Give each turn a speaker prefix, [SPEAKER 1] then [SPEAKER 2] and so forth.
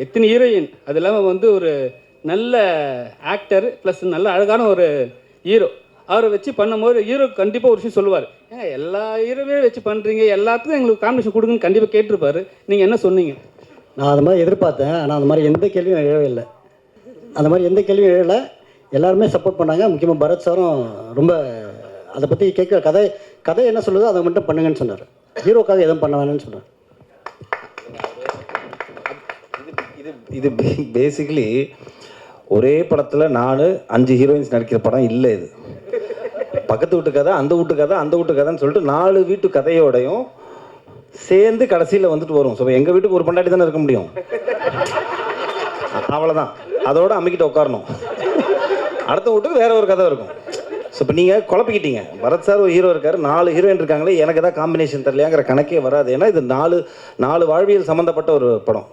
[SPEAKER 1] எத்தனை ஹீரோயின், அது இல்லாமல் வந்து ஒரு நல்ல ஆக்டர் ப்ளஸ் நல்ல அழகான ஒரு ஹீரோ. அவரை வச்சு பண்ணும்போது ஹீரோ கண்டிப்பாக ஒரு விஷயம் சொல்லுவார், ஏங்க எல்லா ஹீரோவே வச்சு பண்ணுறீங்க, எல்லாத்துக்கும் எங்களுக்கு காம்பினேஷன் கொடுங்கன்னு கண்டிப்பாக கேட்டிருப்பாரு. நீங்கள் என்ன சொன்னீங்க?
[SPEAKER 2] நான் அது மாதிரி எதிர்பார்த்தேன். ஆனால் அந்த மாதிரி எந்த கேள்வியும் எழவே இல்லை. அந்த மாதிரி எந்த கேள்வியும் எழலை. எல்லாருமே சப்போர்ட் பண்ணாங்க. முக்கியமாக பரத் சாரும் ரொம்ப அதை பற்றி கேட்க கதை என்ன சொல்லுதோ அதை மட்டும் பண்ணுங்கன்னு சொன்னார். ஹீரோக்காக எதுவும் பண்ண வேணும்னு சொன்னார்.
[SPEAKER 3] இது பேசிக்கலி ஒரே படத்தில் 4-5 ஹீரோயின்ஸ் நடிக்கிற படம் இல்லை. இது பக்கத்து வீட்டு கதை, அந்த வீட்டு கதை, அந்த வீட்டு கதைன்னு சொல்லிட்டு 4 வீட்டு கதையோடையும் சேர்ந்து கடைசியில் வந்துட்டு வரும். ஸோ எங்கள் வீட்டுக்கு ஒரு பொண்டாட்டி தானே இருக்க முடியும், அவ்வளோதான். அதோட அம்மிக்கிட்ட உட்காரணும். அடுத்த வீட்டுக்கு வேற ஒரு கதை இருக்கும். ஸோ இப்போ நீங்கள் குழப்பிக்கிட்டீங்க. பரத் சார் ஒரு ஹீரோ இருக்கார், 4 ஹீரோயின் இருக்காங்களே, எனக்கு எதாவது காம்பினேஷன் தெரியலையாங்கிற கணக்கே வராது. ஏன்னா இது 4 வாழ்வியல் சம்மந்தப்பட்ட ஒரு படம்.